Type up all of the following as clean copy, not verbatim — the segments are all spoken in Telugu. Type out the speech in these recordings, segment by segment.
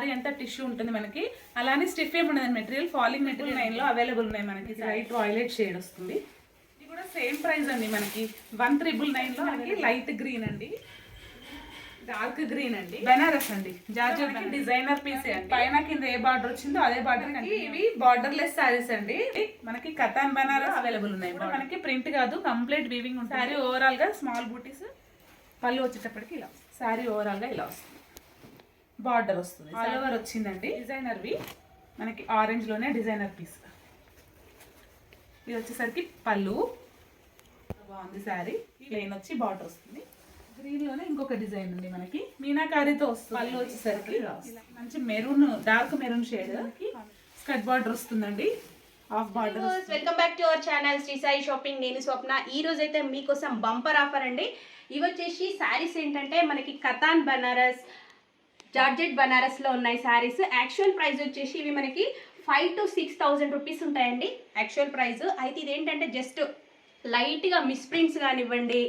సారీ అంతా టిష్యూ ఉంటుంది మనకి. అలానే స్టిఫ్ ఏమి ఉండదు మెటీరియల్, ఫాలింగ్ మెటీరియల్ 9లో అవైలబుల్ ఉన్నాయి మనకి. లైట్ వాయిలెట్ షేడ్ వస్తుంది. ఇది కూడా సేమ్ ప్రైస్ అండి మనకి 1999లో మనకి లైట్ గ్రీన్ అండి, డార్క్ గ్రీన్ అండి, బెనారస్ అండి, జార్జెట్ డిజైనర్ పీస్ అండి. పైన కింద ఏ బార్డర్ వచ్చిందో అదే బార్డర్ అండి. ఇవి బార్డర్ లెస్ సారీస్ అండి. మనకి కతాన్ బనారస్ అవైలబుల్ ఉన్నాయి. మనకి ప్రింట్ కాదు, కంప్లీట్ వీవింగ్ ఉంటుంది. సారీ ఓవరాల్ గా స్మాల్ బూటీస్, పళ్ళు వచ్చేటప్పటికి ఇలా సారీ ఓవరాల్ గా ఇలా వస్తుంది. బార్డర్ వస్తుంది, ఆల్ ఓవర్ వచ్చిందండి. డిజైనర్ వి మనకి ఆరెంజ్ లోనే డిజైనర్ పీస్. ఇది వచ్చేసరికి పళ్ళు బాగుంది. సారీ ప్లెయిన్ వచ్చి బార్డర్ వస్తుంది. గ్రీన్ లోనే ఇంకొక డిజైన్ ఉంది మనకి, మీనాకారితో వస్తుంది. పళ్ళు వచ్చేసరికి మంచి maroon, dark maroon shade, skirt border వస్తుందండి, half border. Welcome back to our channel Shri Sai shopping. నేను స్వప్న. ఈ రోజు అయితే మీకోసం బంపర్ ఆఫర్ అండి. ఇవి వచ్చేసి శారీస్ ఏంటంటే మనకి కతాన్ బనారస్, జార్జెట్ బనారస్ లో ఉన్నాయి శారీస్. యాక్చువల్ ప్రైస్ వచ్చేసి ఇవి మనకి 5,000 to 6,000 రూపీస్ ఉంటాయండి యాక్చువల్ ప్రైస్. అయితే ఇదేంటంటే జస్ట్ లైట్గా మిస్ప్రింట్స్ కానివ్వండి,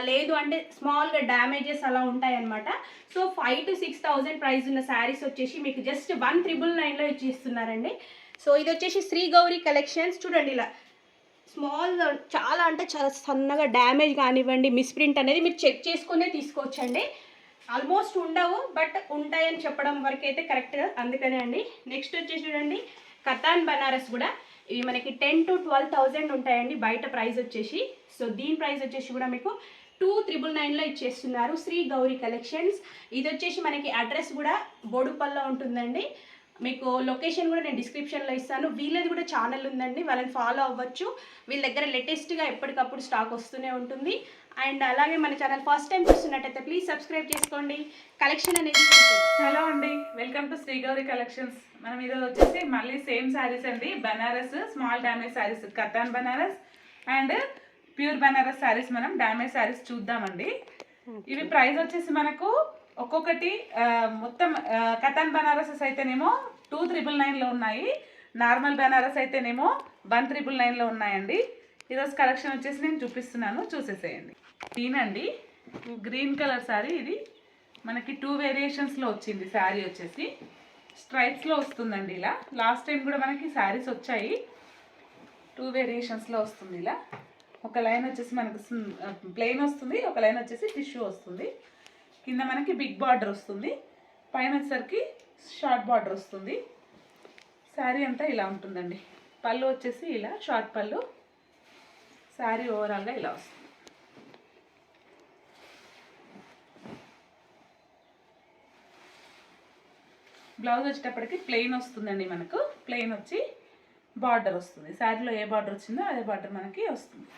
లేదు అంటే స్మాల్గా డ్యామేజెస్ అలా ఉంటాయన్నమాట. సో 5,000 to 6,000 ప్రైస్ ఉన్న శారీస్ వచ్చేసి మీకు జస్ట్ 1999లో ఇచ్చిస్తున్నారండి. సో ఇది వచ్చేసి శ్రీ గౌరీ కలెక్షన్స్. చూడండి ఇలా స్మాల్గా, చాలా అంటే చాలా సన్నగా డ్యామేజ్ కానివ్వండి, మిస్ప్రింట్ అనేది మీరు చెక్ చేసుకునే తీసుకోవచ్చండి. ఆల్మోస్ట్ ఉండవు, బట్ ఉంటాయని చెప్పడం వరకు అయితే కరెక్ట్గా, అందుకనే అండి. నెక్స్ట్ వచ్చేసి చూడండి కతాన్ బనారస్ కూడా. ఇవి మనకి 10,000 to 12,000 ఉంటాయండి బయట ప్రైస్ వచ్చేసి. సో దీని ప్రైస్ వచ్చేసి కూడా మీకు 2,999లో ఇచ్చేస్తున్నారు శ్రీ గౌరీ కలెక్షన్స్. ఇది వచ్చేసి మనకి అడ్రస్ కూడా బోడుపల్లో ఉంటుందండి. మీకు లొకేషన్ కూడా నేను డిస్క్రిప్షన్లో ఇస్తాను. వీళ్ళది కూడా ఛానల్ ఉందండి, వాళ్ళని ఫాలో అవ్వచ్చు. వీళ్ళ దగ్గర లేటెస్ట్గా ఎప్పటికప్పుడు స్టాక్ వస్తూనే ఉంటుంది. అండ్ అలాగే మన ఛానల్ ఫస్ట్ టైం చూస్తున్నట్టయితే ప్లీజ్ సబ్స్క్రైబ్ చేసుకోండి. కలెక్షన్ అనేది హలో అండి, welcome to Shri Gauri collections. మనం ఈరోజు వచ్చేసి మళ్ళీ సేమ్ శారీస్ అండి, Banaras small damage saris, Katan Banaras and pure Banaras saris. మనం డ్యామేజ్ శారీస్ చూద్దామండి. ఇవి ప్రైస్ వచ్చేసి మనకు ఒక్కొక్కటి మొత్తం కతాన్ బనారసెస్ అయితేనేమో 2,999లో ఉన్నాయి, నార్మల్ బనారస్ అయితేనేమో 1,999లో ఉన్నాయండి. ఈరోజు కలెక్షన్ వచ్చేసి నేను చూపిస్తున్నాను, చూసేసేయండి. దీనండి గ్రీన్ కలర్ శారీ. ఇది మనకి 2 వేరియేషన్స్లో వచ్చింది. శారీ వచ్చేసి స్ట్రైప్స్లో వస్తుందండి ఇలా. లాస్ట్ టైం కూడా మనకి శారీస్ వచ్చాయి, 2 వేరియేషన్స్లో వస్తుంది ఇలా. ఒక లైన్ వచ్చేసి మనకు ప్లెయిన్ వస్తుంది, ఒక లైన్ వచ్చేసి టిష్యూ వస్తుంది. కింద మనకి బిగ్ బార్డర్ వస్తుంది, పైన వచ్చేసరికి షార్ట్ బార్డర్ వస్తుంది. శారీ అంతా ఇలా ఉంటుందండి. పళ్ళు వచ్చేసి ఇలా షార్ట్ పళ్ళు. శారీ ఓవరాల్గా ఇలా వస్తుంది. బ్లౌజ్ వచ్చేటప్పటికి ప్లెయిన్ వస్తుందండి మనకు. ప్లెయిన్ వచ్చి బార్డర్ వస్తుంది. శారీలో ఏ బార్డర్ వచ్చిందో అదే బార్డర్ మనకి వస్తుంది.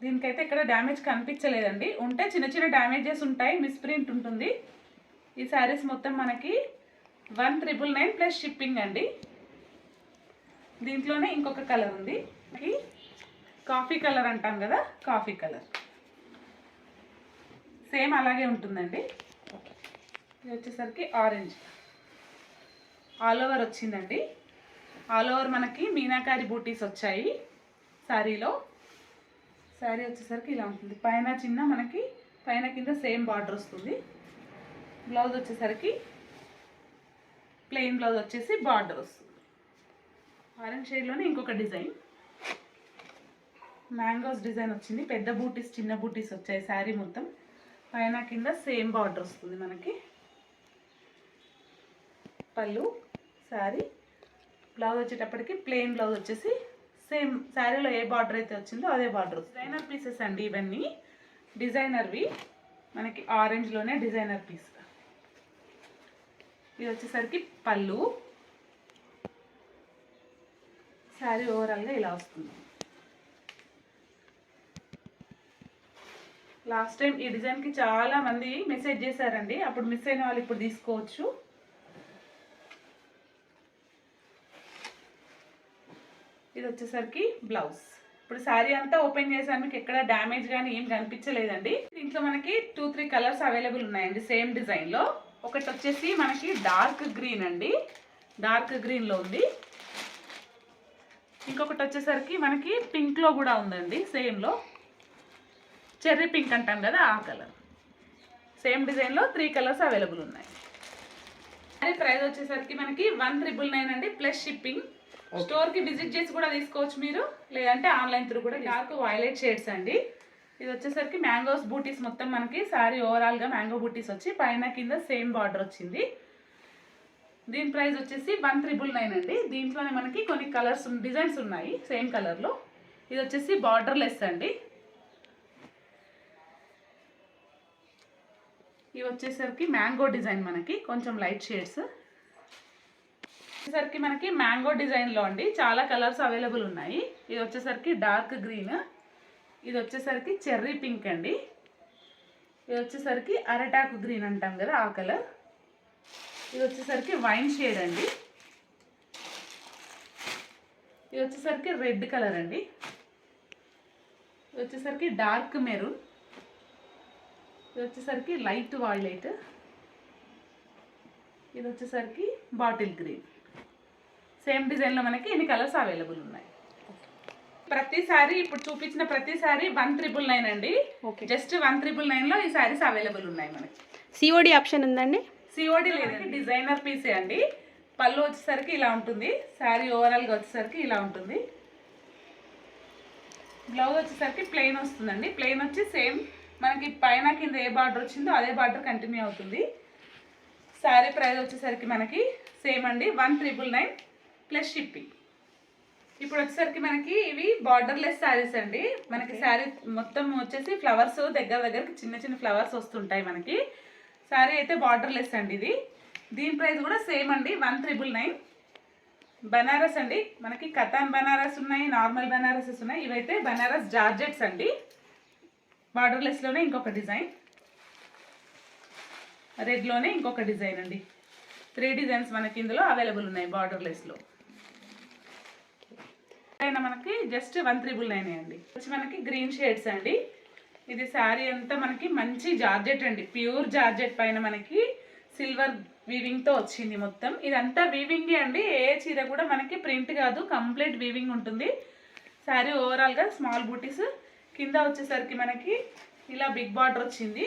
దీనికైతే ఇక్కడ డ్యామేజ్ కనిపించలేదండి, ఉంటే చిన్న చిన్న డ్యామేజెస్ ఉంటాయి, మిస్ప్రింట్ ఉంటుంది. ఈ శారీస్ మొత్తం మనకి 1,999 ప్లస్ షిప్పింగ్ అండి. దీంట్లోనే ఇంకొక కలర్ ఉంది, కాఫీ కలర్ అంటాం కదా, కాఫీ కలర్ సేమ్ అలాగే ఉంటుందండి. ఇది వచ్చేసరికి ఆరెంజ్, ఆల్ ఓవర్ వచ్చిందండి. ఆల్ ఓవర్ మనకి మీనాకారి బూటీస్ వచ్చాయి శారీలో. శారీ వచ్చేసరికి ఇలా ఉంటుంది. పైన చిన్న మనకి పైన కింద సేమ్ బార్డర్ వస్తుంది. బ్లౌజ్ వచ్చేసరికి ప్లెయిన్ బ్లౌజ్ వచ్చేసి బార్డర్ వస్తుంది. ఆరెంజ్ షేడ్లోనే ఇంకొక డిజైన్, మ్యాంగోస్ డిజైన్ వచ్చింది. పెద్ద బూటీస్ చిన్న బూటీస్ వచ్చాయి శారీ మొత్తం. పైన కింద సేమ్ బార్డర్ వస్తుంది మనకి. పళ్ళు శారీ, బ్లౌజ్ వచ్చేటప్పటికి ప్లెయిన్ బ్లౌజ్ వచ్చేసి సేమ్ శారీలో ఏ బార్డర్ అయితే వచ్చిందో అదే బార్డర్. డిజైనర్ పీసెస్ అండి ఇవన్నీ, డిజైనర్వి మనకి ఆరెంజ్లోనే డిజైనర్ పీస్. ఇది వచ్చేసరికి పళ్ళు. శారీ ఓవరాల్గా ఇలా వస్తుంది. లాస్ట్ టైం ఈ డిజైన్కి చాలా మంది మెసేజ్ చేశారండి, అప్పుడు మిస్ అయిన వాళ్ళు ఇప్పుడు తీసుకోవచ్చు. ఇది వచ్చేసరికి బ్లౌజ్. ఇప్పుడు శారీ అంతా ఓపెన్ చేశాను, మీకు ఎక్కడ డ్యామేజ్ కానీ ఏం కనిపించలేదండి. దీంట్లో మనకి 2-3 కలర్స్ అవైలబుల్ ఉన్నాయండి సేమ్ డిజైన్లో. ఒకటి వచ్చేసి మనకి డార్క్ గ్రీన్ అండి, డార్క్ గ్రీన్లో ఉంది. ఇంకొకటి వచ్చేసరికి మనకి పింక్లో కూడా ఉందండి, సేమ్లో చెర్రీ పింక్ అంటాం కదా ఆ కలర్. సేమ్ డిజైన్లో 3 కలర్స్ అవైలబుల్ ఉన్నాయి. ప్రైస్ వచ్చేసరికి మనకి 1,999 అండి ప్లస్ షిప్పింగ్. స్టోర్ కి విజిట్ చేసి కూడా తీసుకోవచ్చు మీరు, లేదంటే ఆన్లైన్ త్రూ కూడా. డార్క్ వైలెట్ షేడ్స్ అండి. ఇది వచ్చేసరికి మ్యాంగోస్ బూటీస్ మొత్తం మనకి సారీ ఓవరాల్ గా మ్యాంగో బూటీస్ వచ్చి పైన కింద సేమ్ బార్డర్ వచ్చింది. దీని ప్రైస్ వచ్చేసి 1,999 అండి. దీంట్లోనే మనకి కొన్ని కలర్స్ డిజైన్స్ ఉన్నాయి సేమ్ కలర్ లో. ఇది వచ్చేసి బార్డర్ లెస్ అండి. ఇవి వచ్చేసరికి మ్యాంగో డిజైన్ మనకి కొంచెం లైట్ షేడ్స్. వచ్చేసరికి మనకి మ్యాంగో డిజైన్లో అండి చాలా కలర్స్ అవైలబుల్ ఉన్నాయి. ఇది వచ్చేసరికి డార్క్ గ్రీన్, ఇది వచ్చేసరికి చెర్రీ పింక్ అండి, ఇది వచ్చేసరికి అరటాకు గ్రీన్ అంటాం కదా ఆ కలర్, ఇది వచ్చేసరికి వైన్ షేడ్ అండి, ఇది వచ్చేసరికి రెడ్ కలర్ అండి, ఇది వచ్చేసరికి డార్క్ మెరూన్, ఇది వచ్చేసరికి లైట్ వైలెట్, ఇది వచ్చేసరికి బాటిల్ గ్రీన్. సేమ్ డిజైన్లో మనకి ఎన్ని కలర్స్ అవైలబుల్ ఉన్నాయి. ప్రతిసారి ఇప్పుడు చూపించిన ప్రతిసారి 1,999 అండి. జస్ట్ 1,999లో ఈ సారీస్ అవైలబుల్ ఉన్నాయి మనకి. సిఓడి ఆప్షన్ ఉందండి? సిఓడి లేదండి, డిజైనర్ పీసే అండి. పళ్ళు వచ్చేసరికి ఇలా ఉంటుంది, శారీ ఓవరాల్గా వచ్చేసరికి ఇలా ఉంటుంది. బ్లౌజ్ వచ్చేసరికి ప్లెయిన్ వస్తుందండి. ప్లెయిన్ వచ్చి సేమ్ మనకి పైన కింద ఏ బార్డర్ వచ్చిందో అదే బార్డర్ కంటిన్యూ అవుతుంది. శారీ ప్రైస్ వచ్చేసరికి మనకి సేమ్ అండి 1,999 ప్లస్ షిప్పింగ్. ఇప్పుడు వచ్చేసరికి మనకి ఇవి బార్డర్లెస్ శారీస్ అండి. మనకి శారీ మొత్తం వచ్చేసి ఫ్లవర్స్ దగ్గరికి చిన్న చిన్న ఫ్లవర్స్ వస్తుంటాయి మనకి. శారీ అయితే బార్డర్లెస్ అండి ఇది. దీని ప్రైస్ కూడా సేమ్ అండి 1,999. బనారస్ అండి, మనకి కతాన్ బనారస్ ఉన్నాయి, నార్మల్ బనారసెస్ ఉన్నాయి. ఇవైతే బనారస్ జార్జెట్స్ అండి. బార్డర్లెస్లోనే ఇంకొక డిజైన్, రెడ్లోనే ఇంకొక డిజైన్ అండి. 3 డిజైన్స్ మనకి ఇందులో అవైలబుల్ ఉన్నాయి బార్డర్లెస్లో. అయినా మనకి జస్ట్ 1,999 అండి. వచ్చి మనకి గ్రీన్ షేడ్స్ అండి. ఇది శారీ అంతా మనకి మంచి జార్జెట్ అండి, ప్యూర్ జార్జెట్ పైన మనకి సిల్వర్ వీవింగ్తో వచ్చింది మొత్తం. ఇదంతా వీవింగే అండి, ఏ చీర కూడా మనకి ప్రింట్ కాదు, కంప్లీట్ వీవింగ్ ఉంటుంది. శారీ ఓవరాల్గా స్మాల్ బూటీస్, కింద వచ్చేసరికి మనకి ఇలా బిగ్ బార్డర్ వచ్చింది,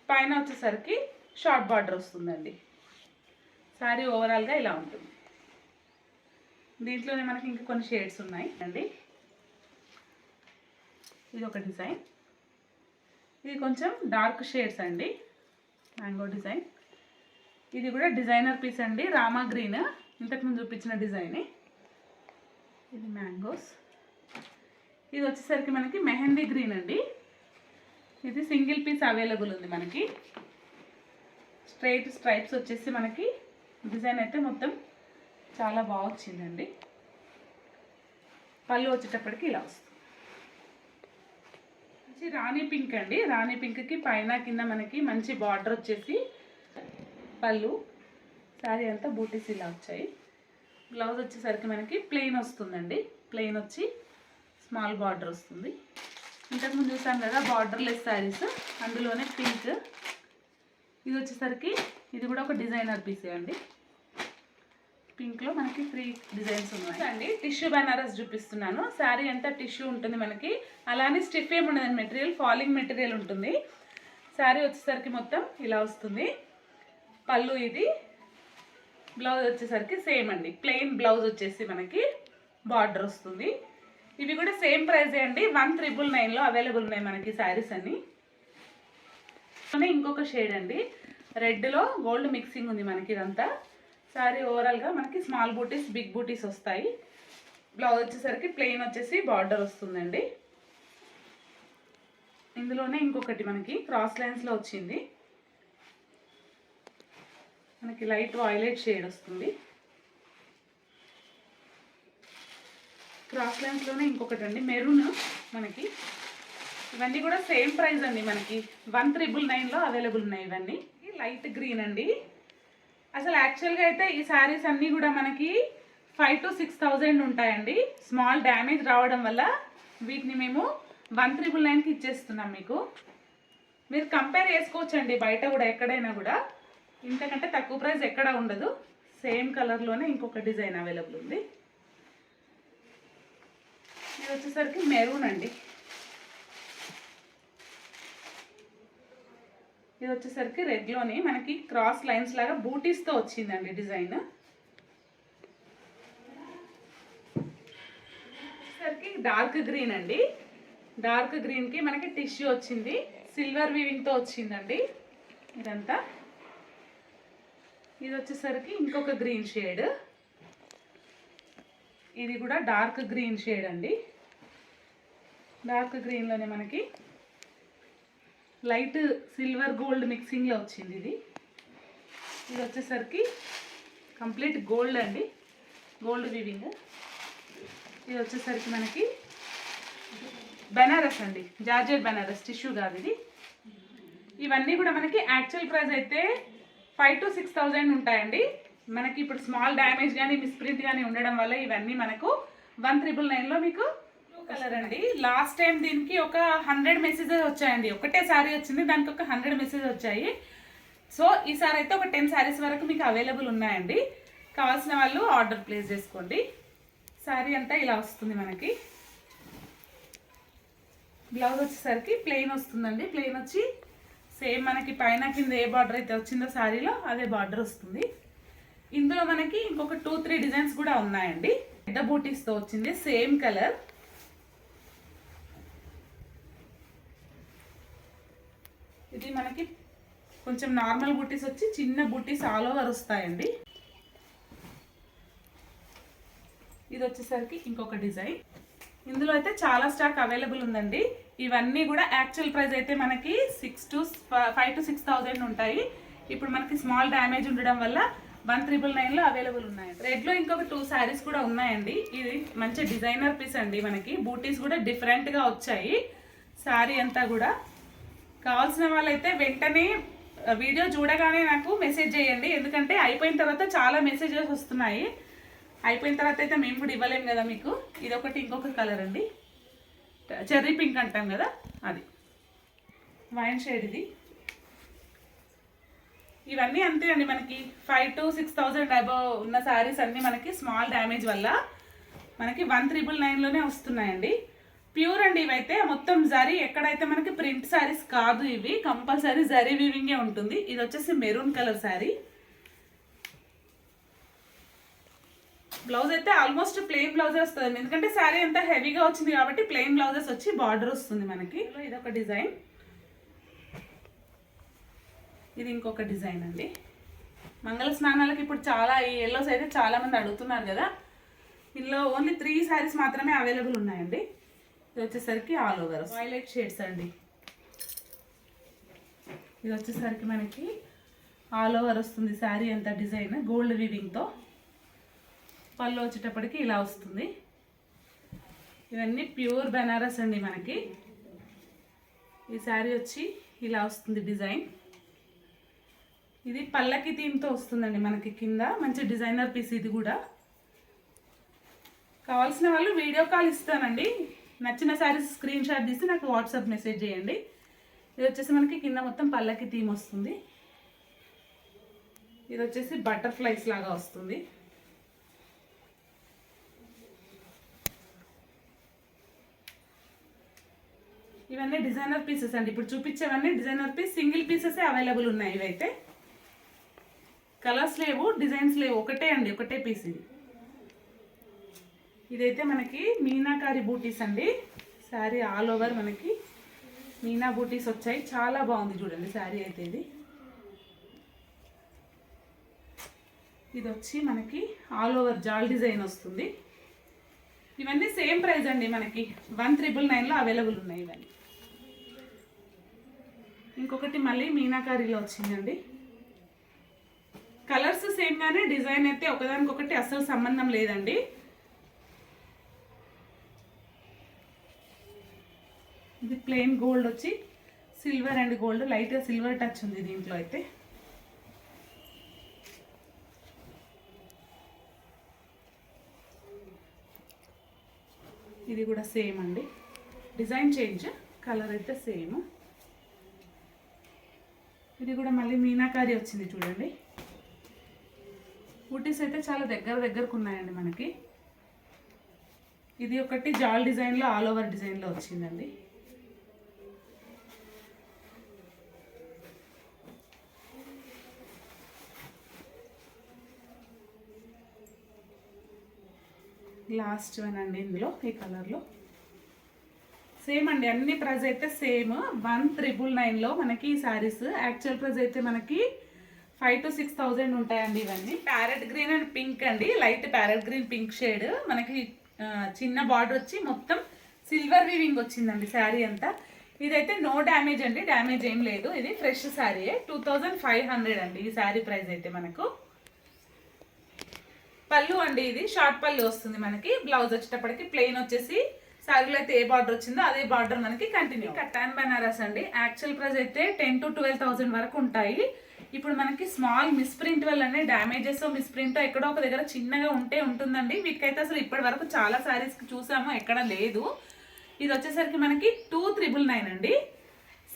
పైన వచ్చేసరికి షార్ట్ బార్డర్ వస్తుందండి. శారీ ఓవరాల్గా ఇలా ఉంటుంది. దీంట్లోనే మనకి ఇంకా కొన్ని షేడ్స్ ఉన్నాయి అండి. ఇది ఒక డిజైన్, ఇది కొంచెం డార్క్ షేడ్స్ అండి, మ్యాంగో డిజైన్. ఇది కూడా డిజైనర్ పీస్ అండి, రామా గ్రీన్, ఇంతకుముందు చూపించిన డిజైన్. ఇది మ్యాంగోస్. ఇది వచ్చేసరికి మనకి మెహందీ గ్రీన్ అండి. ఇది సింగిల్ పీస్ అవైలబుల్ ఉంది మనకి. స్ట్రైట్ స్ట్రైప్స్ వచ్చేసి మనకి డిజైన్ అయితే మొత్తం చాలా బాగా వచ్చిందండి. పళ్ళు వచ్చేటప్పటికి ఇలా వస్తుంది. రాణి పింక్ అండి, రాణి పింక్కి పైన కింద మనకి మంచి బార్డర్ వచ్చేసి పళ్ళు, శారీ అంతా బూటీస్ ఇలా వచ్చాయి. బ్లౌజ్ వచ్చేసరికి మనకి ప్లెయిన్ వస్తుందండి, ప్లెయిన్ వచ్చి స్మాల్ బార్డర్ వస్తుంది. ఇంతకుముందు చూసాం కదా బార్డర్లెస్ శారీస్, అందులోనే పింక్. ఇది వచ్చేసరికి ఇది కూడా ఒక డిజైనర్ పీసే అండి. పింక్లో మనకి 3 డిజైన్స్ ఉన్నాయి అండి. టిష్యూ బనారస్ చూపిస్తున్నాను. శారీ అంతా టిష్యూ ఉంటుంది మనకి, అలానే స్టిఫ్ ఏమి ఉండదండి, మెటీరియల్ ఫాలింగ్ మెటీరియల్ ఉంటుంది. శారీ వచ్చేసరికి మొత్తం ఇలా వస్తుంది. పళ్ళు ఇది, బ్లౌజ్ వచ్చేసరికి సేమ్ అండి, ప్లెయిన్ బ్లౌజ్ వచ్చేసి మనకి బార్డర్ వస్తుంది. ఇవి కూడా సేమ్ ప్రైజే అండి, 1,999లో అవైలబుల్ ఉన్నాయి మనకి శారీస్ అన్ని. ఇంకొక షేడ్ అండి, రెడ్లో గోల్డ్ మిక్సింగ్ ఉంది మనకి. ఇదంతా శారీ ఓవరాల్గా మనకి స్మాల్ బూటీస్ బిగ్ బూటీస్ వస్తాయి. బ్లౌజ్ వచ్చేసరికి ప్లెయిన్ వచ్చేసి బార్డర్ వస్తుందండి. ఇందులోనే ఇంకొకటి మనకి క్రాస్ లైన్స్లో వచ్చింది, మనకి లైట్ వైలెట్ షేడ్ వస్తుంది. క్రాస్ లైన్స్లోనే ఇంకొకటి అండి మెరూన్ మనకి. ఇవన్నీ కూడా సేమ్ ప్రైస్ అండి, మనకి 1,999లో అవైలబుల్ ఉన్నాయి. ఇవన్నీ లైట్ గ్రీన్ అండి. అసలు యాక్చువల్గా అయితే ఈ శారీస్ అన్నీ కూడా మనకి 5,000 to 6,000 ఉంటాయండి. స్మాల్ డ్యామేజ్ రావడం వల్ల వీటిని మేము 1,999కి ఇచ్చేస్తున్నాం మీకు. మీరు కంపేర్ చేసుకోవచ్చండి బయట కూడా, ఎక్కడైనా కూడా ఇంతకంటే తక్కువ ప్రైస్ ఎక్కడ ఉండదు. సేమ్ కలర్లోనే ఇంకొక డిజైన్ అవైలబుల్ ఉంది. ఇది వచ్చేసరికి మెరూన్ అండి. ఇది వచ్చేసరికి రెడ్లోని మనకి క్రాస్ లైన్స్ లాగా బూటీస్తో వచ్చిందండి డిజైన్. వచ్చేసరికి డార్క్ గ్రీన్ అండి. డార్క్ గ్రీన్కి మనకి టిష్యూ వచ్చింది, సిల్వర్ వీవింగ్తో వచ్చిందండి ఇదంతా. ఇది వచ్చేసరికి ఇంకొక గ్రీన్ షేడ్, ఇది కూడా డార్క్ గ్రీన్ షేడ్ అండి. డార్క్ గ్రీన్లోనే మనకి లైట్ సిల్వర్ గోల్డ్ మిక్సింగ్లో వచ్చింది ఇది. ఇది వచ్చేసరికి కంప్లీట్ గోల్డ్ అండి, గోల్డ్ వీవింగ్. ఇది వచ్చేసరికి మనకి బెనారస్ అండి, జార్జెట్ బెనారస్, టిష్యూ కాదు ఇది. ఇవన్నీ కూడా మనకి యాక్చువల్ ప్రైస్ అయితే 5,000 to 6,000 ఉంటాయండి. మనకి ఇప్పుడు స్మాల్ డ్యామేజ్ కానీ మిస్ప్రింట్ కానీ ఉండడం వల్ల ఇవన్నీ మనకు 1,999లో మీకు కలర్ అండి. లాస్ట్ టైం దీనికి ఒక 100 మెసేజెస్ వచ్చాయండి, ఒకటే శారీ వచ్చింది, దానికి ఒక 100 మెసేజెస్ వచ్చాయి. సో ఈసారి అయితే ఒక 10 శారీస్ వరకు మీకు అవైలబుల్ ఉన్నాయండి. కావాల్సిన వాళ్ళు ఆర్డర్ ప్లేస్ చేసుకోండి. శారీ అంతా ఇలా వస్తుంది మనకి. బ్లౌజ్ వచ్చేసరికి ప్లెయిన్ వస్తుందండి. ప్లెయిన్ వచ్చి సేమ్ మనకి పైన కింద ఏ బార్డర్ అయితే వచ్చిందో శారీలో అదే బార్డర్ వస్తుంది. ఇందులో మనకి ఇంకొక 2-3 డిజైన్స్ కూడా ఉన్నాయండి. పెద్ద బూటీస్తో వచ్చింది, సేమ్ కలర్. ఇది మనకి కొంచెం నార్మల్ బూటీస్ వచ్చి చిన్న బూటీస్ ఆల్ ఓవర్ వస్తాయండి. ఇది వచ్చేసరికి ఇంకొక డిజైన్. ఇందులో అయితే చాలా స్టాక్ అవైలబుల్ ఉందండి. ఇవన్నీ కూడా యాక్చువల్ ప్రైస్ అయితే మనకి 5,000 to 6,000 ఉంటాయి. ఇప్పుడు మనకి స్మాల్ డ్యామేజ్ ఉండడం వల్ల 1,999లో అవైలబుల్ ఉన్నాయి. రెడ్లో ఇంకొక 2 శారీస్ కూడా ఉన్నాయండి. ఇది మంచి డిజైనర్ పీస్ అండి. మనకి బూటీస్ కూడా డిఫరెంట్గా వచ్చాయి. శారీ అంతా కూడా కావాల్సిన వాళ్ళైతే వెంటనే వీడియో చూడగానే నాకు మెసేజ్ చేయండి, ఎందుకంటే అయిపోయిన తర్వాత చాలా మెసేజెస్ వస్తున్నాయి. అయిపోయిన తర్వాత అయితే మేము కూడా ఇవ్వలేము కదా మీకు. ఇదొకటి ఇంకొక కలర్ అండి, చెర్రీ పింక్ అంటాం కదా అది, వైన్ షేడ్ ఇది. ఇవన్నీ అంతే అండి, మనకి 5,000 to 6,000 అబౌవ్ ఉన్న శారీస్ అన్నీ మనకి స్మాల్ డ్యామేజ్ వల్ల మనకి 1,999లోనే వస్తున్నాయండి. ప్యూర్ అండి ఇవైతే, మొత్తం జరీ, ఎక్కడైతే మనకి ప్రింట్ శారీస్ కాదు ఇవి, కంపల్సరీ జరీ వీవింగే ఉంటుంది. ఇది వచ్చేసి మెరూన్ కలర్ శారీ. బ్లౌజ్ అయితే ఆల్మోస్ట్ ప్లెయిన్ బ్లౌజే వస్తుంది, ఎందుకంటే శారీ అంతా హెవీగా వచ్చింది కాబట్టి ప్లెయిన్ బ్లౌజెస్ వచ్చి బార్డర్ వస్తుంది మనకి. ఇదొక డిజైన్, ఇది ఇంకొక డిజైన్ అండి. మంగళ స్నానాలకి ఇప్పుడు చాలా ఈ ఎల్లోస్ అయితే చాలా మంది అడుగుతున్నారు కదా. ఇందులో ఓన్లీ 3 శారీస్ మాత్రమే అవైలబుల్ ఉన్నాయండి. ఇది వచ్చేసరికి ఆల్ ఓవర్ వైలెట్ షేడ్స్ అండి. ఇది వచ్చేసరికి మనకి ఆల్ ఓవర్ వస్తుంది శారీ అంతా డిజైన్ గోల్డ్ వీవింగ్తో. పళ్ళు వచ్చేటప్పటికి ఇలా వస్తుంది. ఇవన్నీ ప్యూర్ బెనారస్ అండి మనకి. ఈ శారీ వచ్చి ఇలా వస్తుంది డిజైన్. ఇది పల్లకి థీమ్తో వస్తుందండి మనకి. కింద మంచి డిజైనర్ పీస్ ఇది కూడా. కావాల్సిన వాళ్ళు వీడియో కాల్ ఇస్తానండి. నచ్చిన శారీస్ స్క్రీన్ షాట్ తీసి నాకు వాట్సాప్ మెసేజ్ చేయండి. ఇది వచ్చేసి మనకి కింద మొత్తం పల్లకి థీమ్ వస్తుంది. ఇది వచ్చేసి బటర్ఫ్లైస్ లాగా వస్తుంది. ఇవన్నీ డిజైనర్ పీసెస్ అండి. ఇప్పుడు చూపించేవన్నీ designer piece, single pieces available ఉన్నాయి. ఇవైతే కలర్స్ లేవు, డిజైన్స్ లేవు, ఒకటే అండి, ఒకటే పీస్ ఇది. ఇదైతే మనకి మీనాకారి బూటీస్ అండి. శారీ ఆల్ ఓవర్ మనకి మీనా బూటీస్ వచ్చాయి, చాలా బాగుంది చూడండి శారీ అయితే. ఇది వచ్చి మనకి ఆల్ ఓవర్ జాల్ డిజైన్ వస్తుంది. ఇవన్నీ సేమ్ ప్రైస్ అండి, మనకి 1,999లో అవైలబుల్ ఉన్నాయి ఇవన్నీ. ఇంకొకటి మళ్ళీ మీనాకారిలో వచ్చిందండి. కలర్స్ సేమ్ గానే, డిజైన్ అయితే ఒకదానికొకటి అస్సలు సంబంధం లేదండి. ఇది ప్లెయిన్ గోల్డ్ వచ్చి సిల్వర్ అండ్ గోల్డ్, లైట్గా సిల్వర్ టచ్ ఉంది దీంట్లో అయితే. ఇది కూడా సేమ్ అండి, డిజైన్ చేంజ్, కలర్ అయితే సేమ్. ఇది కూడా మళ్ళీ మీనాకారి వచ్చింది చూడండి. బూటీస్ అయితే చాలా దగ్గరకు ఉన్నాయండి మనకి. ఇది ఒకటి జాల్ డిజైన్లో ఆల్ ఓవర్ డిజైన్లో వచ్చిందండి. లాస్ట్ వన్ అండి ఇందులో ఈ కలర్లో. సేమ్ అండి, అన్ని ప్రైస్ అయితే సేమ్. 1999లో మనకి ఈ శారీస్. యాక్చువల్ ప్రైస్ అయితే మనకి 5,000 to 6,000 ఉంటాయండి ఇవన్నీ. ప్యారెట్ గ్రీన్ అండ్ పింక్ అండి, light parrot green pink shade. మనకి చిన్న బార్డర్ వచ్చి మొత్తం సిల్వర్ వీవింగ్ వచ్చిందండి శారీ అంతా. ఇదైతే నో డ్యామేజ్ అండి, డ్యామేజ్ ఏం లేదు. ఇది ఫ్రెష్ శారీయే. 2500 అండి ఈ శారీ ప్రైస్ అయితే మనకు. పళ్ళు అండి, ఇది షార్ట్ పళ్ళు వస్తుంది మనకి. బ్లౌజ్ వచ్చేటప్పటికి ప్లెయిన్ వచ్చేసి శారీలో అయితే ఏ బార్డర్ వచ్చిందో అదే బార్డర్ మనకి కంటిన్యూ. కట్టాన్ బనారస్ అండి. యాక్చువల్ ప్రైస్ అయితే 10,000 to 12,000 వరకు ఉంటాయి. ఇప్పుడు మనకి స్మాల్ మిస్ప్రింట్ వల్లనే డ్యామేజెస్, మిస్ప్రింట్ ఎక్కడో ఒక దగ్గర చిన్నగా ఉంటుందండి. వీటికైతే అసలు ఇప్పటి వరకు చాలా శారీస్కి చూసాము, ఎక్కడ లేదు. ఇది వచ్చేసరికి మనకి 2,999 అండి.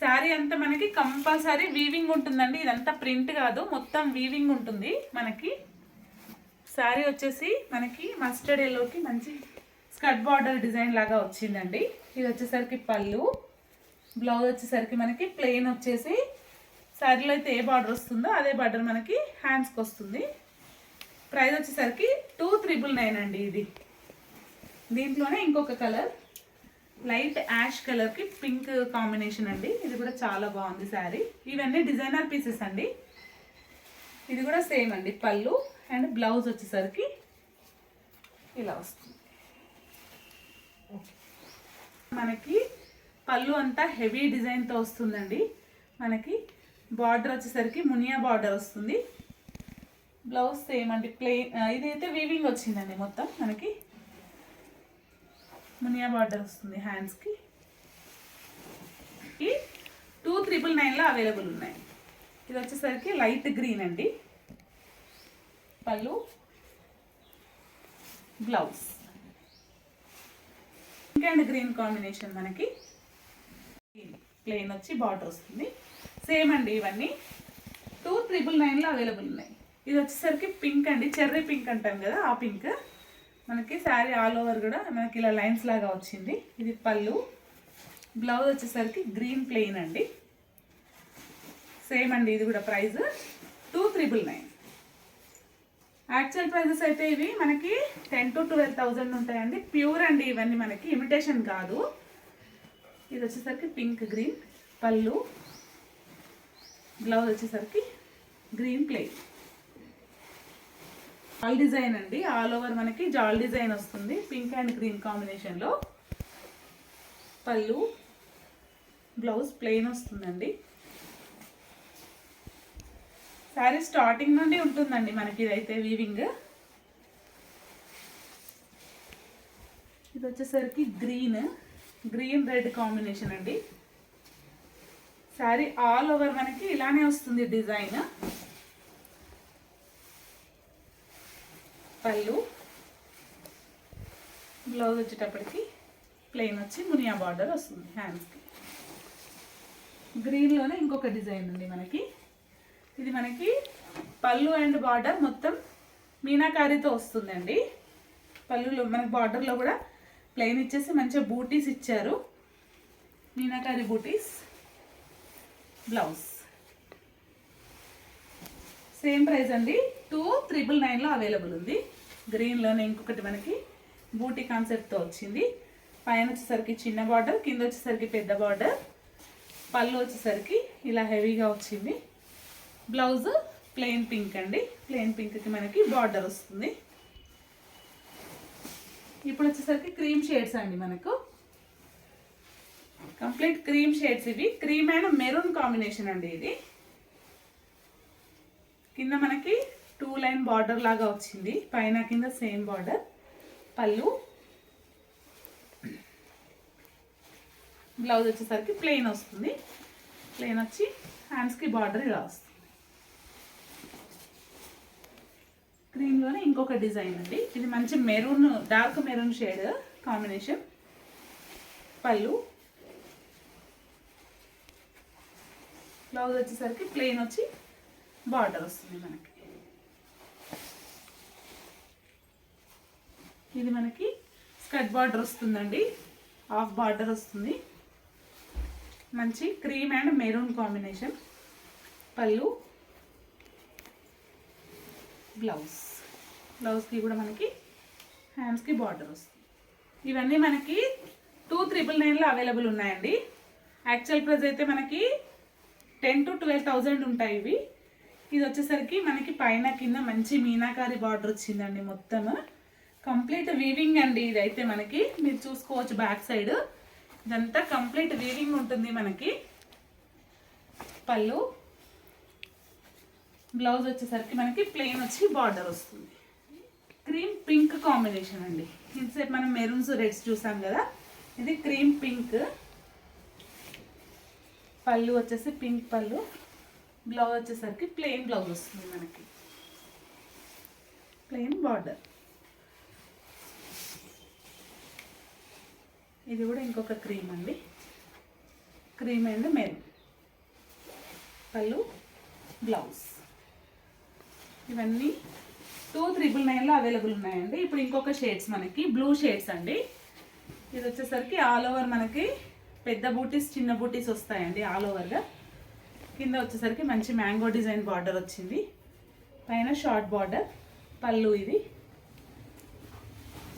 శారీ అంతా మనకి కంపల్సరీ వీవింగ్ ఉంటుందండి. ఇదంతా ప్రింట్ కాదు, మొత్తం వీవింగ్ ఉంటుంది మనకి. శారీ వచ్చేసి మనకి మస్టర్డ్ ఎల్లోకి మంచి స్కర్ట్ బార్డర్ డిజైన్ లాగా వచ్చిందండి. ఇది వచ్చేసరికి పళ్ళు. బ్లౌజ్ వచ్చేసరికి మనకి ప్లెయిన్ వచ్చేసి శారీలో అయితే ఏ బార్డర్ వస్తుందో అదే బార్డర్ మనకి హ్యాండ్స్కి వస్తుంది. ప్రైస్ వచ్చేసరికి 2,999 అండి ఇది. దీంట్లోనే ఇంకొక కలర్ లైట్ యాష్ కలర్కి పింక్ కాంబినేషన్ అండి. ఇది కూడా చాలా బాగుంది శారీ. ఇవన్నీ డిజైనర్ పీసెస్ అండి. ఇది కూడా సేమ్ అండి, పళ్ళు అండ్ బ్లౌజ్ వచ్చేసరికి ఇలా వస్తుంది. మనకి పళ్ళు అంతా హెవీ డిజైన్తో వస్తుందండి. మనకి బార్డర్ వచ్చేసరికి మునియా బార్డర్ వస్తుంది. బ్లౌజ్ సేమ్ అండి, ప్లెయిన్. ఇదైతే వీవింగ్ వచ్చిందండి మొత్తం మనకి. మునియా బార్డర్ వస్తుంది హ్యాండ్స్కి. 2,999లో అవైలబుల్ ఉన్నాయి. ఇది వచ్చేసరికి లైట్ గ్రీన్ అండి. పళ్ళు, blouse pink and green combination మనకి. ప్లెయిన్ వచ్చి బార్డర్ వస్తుంది. సేమ్ అండి, ఇవన్నీ 2,999లో అవైలబుల్ ఉన్నాయి. ఇది వచ్చేసరికి పింక్ అండి, చెర్రీ పింక్ అంటాం కదా ఆ పింక్. మనకి శారీ ఆల్ ఓవర్ కూడా మనకి ఇలా లైన్స్ లాగా వచ్చింది. ఇది పళ్ళు. బ్లౌజ్ వచ్చేసరికి గ్రీన్ ప్లెయిన్ అండి. సేమ్ అండి, ఇది కూడా ప్రైస్ 2,999. యాక్చువల్ ప్రైజెస్ అయితే ఇవి మనకి 10,000 to 12,000 ఉంటాయండి. ప్యూర్ అండి ఇవన్నీ, మనకి ఇమిటేషన్ కాదు. ఇది వచ్చేసరికి పింక్ గ్రీన్. పళ్ళు, బ్లౌజ్ వచ్చేసరికి గ్రీన్ ప్లెయిన్. జాల్ డిజైన్ అండి, ఆల్ ఓవర్ మనకి జాల్ డిజైన్ వస్తుంది పింక్ అండ్ గ్రీన్ కాంబినేషన్లో. పళ్ళు, బ్లౌజ్ ప్లెయిన్ వస్తుందండి. శారీ స్టార్టింగ్ నుండి ఉంటుందండి మనకి ఇదైతే వీవింగ్. ఇది వచ్చేసరికి గ్రీన్ రెడ్ కాంబినేషన్ అండి. శారీ ఆల్ ఓవర్ మనకి ఇలానే వస్తుంది డిజైన్. పళ్ళు, బ్లౌజ్ వచ్చేటప్పటికి ప్లెయిన్ వచ్చి మునియా బార్డర్ వస్తుంది హ్యాండ్స్కి. గ్రీన్లోనే ఇంకొక డిజైన్ ఉంది మనకి. ఇది మనకి పళ్ళు అండ్ బార్డర్ మొత్తం మీనాకారీతో వస్తుందండి. పళ్ళులో మనకి బార్డర్లో కూడా ప్లెయిన్ ఇచ్చేసి మంచిగా బూటీస్ ఇచ్చారు, మీనాకారీ బూటీస్. బ్లౌజ్ సేమ్ ప్రైస్ అండి, 2,999లో అవైలబుల్ ఉంది. గ్రీన్లోనే ఇంకొకటి మనకి బూటీ కాన్సెప్ట్తో వచ్చింది. పైన వచ్చేసరికి చిన్న బార్డర్, కింద వచ్చేసరికి పెద్ద బార్డర్. పళ్ళు వచ్చేసరికి ఇలా హెవీగా వచ్చింది. బ్లౌజ్ ప్లెయిన్ పింక్ అండి. ప్లెయిన్ పింక్కి మనకి బార్డర్ వస్తుంది. ఇప్పుడు వచ్చేసరికి క్రీమ్ షేడ్స్ అండి మనకు. కంప్లీట్ క్రీమ్ షేడ్స్ ఇవి. క్రీమ్ అండ్ మెరూన్ కాంబినేషన్ అండి ఇది. కింద మనకి 2 లైన్ బార్డర్ లాగా వచ్చింది, పైన కింద సేమ్ బార్డర్. పళ్ళు, బ్లౌజ్ వచ్చేసరికి ప్లెయిన్ వస్తుంది. ప్లెయిన్ వచ్చి హ్యాండ్స్కి బార్డర్ ఇలా వస్తుంది. క్రీమ్లోనే ఇంకొక డిజైన్ అండి. ఇది మంచి maroon, dark maroon shade combination. పళ్ళు, బ్లౌజ్ వచ్చేసరికి ప్లెయిన్ వచ్చి బార్డర్ వస్తుంది మనకి. ఇది మనకి స్కర్ట్ బార్డర్ వస్తుందండి, హాఫ్ బార్డర్ వస్తుంది. మంచి క్రీమ్ అండ్ మెరూన్ కాంబినేషన్. పళ్ళు, బ్లౌజ్కి కూడా మనకి హ్యాండ్స్కి బార్డర్ వస్తుంది. ఇవన్నీ మనకి 2,999లో అవైలబుల్ ఉన్నాయండి. యాక్చువల్ ప్రైస్ అయితే మనకి 10,000 to 12,000 ఉంటాయి ఇవి. ఇది వచ్చేసరికి మనకి పైన కింద మంచి మీనాకారి బార్డర్ వచ్చిందండి. మొత్తం కంప్లీట్ వీవింగ్ అండి. ఇదైతే మనకి మీరు చూసుకోవచ్చు బ్యాక్ సైడ్ ఇదంతా కంప్లీట్ వీవింగ్ ఉంటుంది. మనకి పళ్ళు, బ్లౌజ్ వచ్చేసరికి మనకి ప్లెయిన్ వచ్చి బార్డర్ వస్తుంది. క్రీమ్ పింక్ కాంబినేషన్ అండి. ఇంతసేపు మనం మెరూన్స్ రెడ్స్ చూసాం కదా, ఇది క్రీమ్ పింక్. పళ్ళు వచ్చేసి పింక్ పళ్ళు, బ్లౌజ్ వచ్చేసరికి ప్లెయిన్ బ్లౌజ్ వస్తుంది. మనకి ప్లెయిన్ బార్డర్. ఇది కూడా ఇంకొక క్రీమ్ అండి, క్రీమ్ అండ్ మెరూన్. పళ్ళు, బ్లౌజ్. ఇవన్నీ 2,999లో అవైలబుల్ ఉన్నాయండి. ఇప్పుడు ఇంకొక షేడ్స్ మనకి బ్లూ షేడ్స్ అండి. ఇది వచ్చేసరికి ఆల్ ఓవర్ మనకి పెద్ద బూటీస్ చిన్న బూటీస్ వస్తాయండి ఆల్ ఓవర్గా. కింద వచ్చేసరికి మంచి మ్యాంగో డిజైన్ బార్డర్ వచ్చింది, పైన షార్ట్ బార్డర్. పళ్ళు ఇది,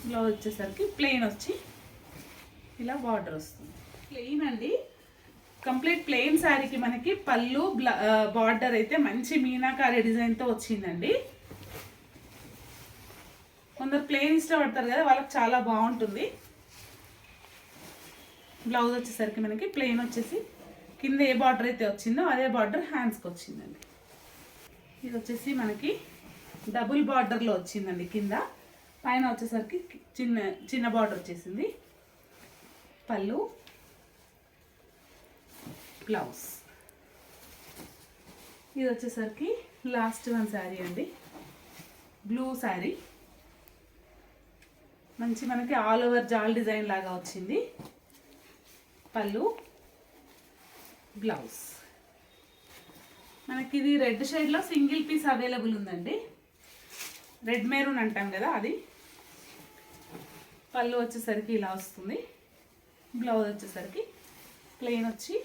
బ్లౌజ్ వచ్చేసరికి ప్లెయిన్ వచ్చి ఇలా బార్డర్ వస్తుంది. ప్లెయిన్ అండి, కంప్లీట్ ప్లెయిన్ శారీకి మనకి పళ్ళు బార్డర్ అయితే మంచి మీనాకారి డిజైన్తో వచ్చిందండి. కొందరు ప్లెయిన్ ఇష్టపడతారు కదా, వాళ్ళకి చాలా బాగుంటుంది. బ్లౌజ్ వచ్చేసరికి మనకి ప్లెయిన్ వచ్చేసి కింద ఏ బార్డర్ అయితే వచ్చిందో అదే బార్డర్ హ్యాండ్స్కి వచ్చిందండి. ఇది వచ్చేసి మనకి డబుల్ బార్డర్లో వచ్చిందండి. కింద పైన వచ్చేసరికి చిన్న చిన్న బార్డర్ వచ్చేసింది. పళ్ళు, బ్లౌజ్. ఇది వచ్చేసరికి లాస్ట్ వన్ శారీ అండి, బ్లూ శారీ. మంచి మనకి ఆల్ ఓవర్ జాల్ డిజైన్ లాగా వచ్చింది. పళ్ళు, బ్లౌజ్. మనకి ఇది రెడ్ షేడ్లో సింగిల్ పీస్ అవైలబుల్ ఉందండి, రెడ్ మెరూన్ అంటాం కదా అది. పళ్ళు వచ్చేసరికి ఇలా వస్తుంది, బ్లౌజ్ వచ్చేసరికి ప్లెయిన్ వచ్చి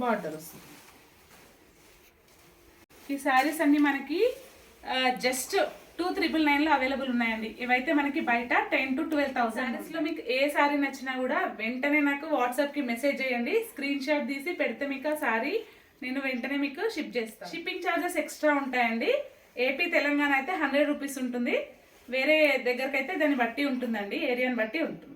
బార్డర్ వస్తుంది. ఈ శారీస్ అన్నీ మనకి జస్ట్ 2,999లో అవైలబుల్ ఉన్నాయండి. ఇవైతే మనకి బయట 10,000 to 12,000. శారీస్లో మీకు ఏ శారీ నచ్చినా కూడా వెంటనే నాకు వాట్సాప్కి మెసేజ్ చేయండి. స్క్రీన్ షాట్ తీసి పెడితే మీకు ఆ శారీ నేను వెంటనే మీకు షిప్ చేస్తాను. షిప్పింగ్ ఛార్జెస్ ఎక్స్ట్రా ఉంటాయండి. ఏపీ తెలంగాణ అయితే 100 రూపీస్ ఉంటుంది, వేరే దగ్గరికి అయితే దాన్ని బట్టి ఉంటుందండి, ఏరియాని బట్టి ఉంటుంది.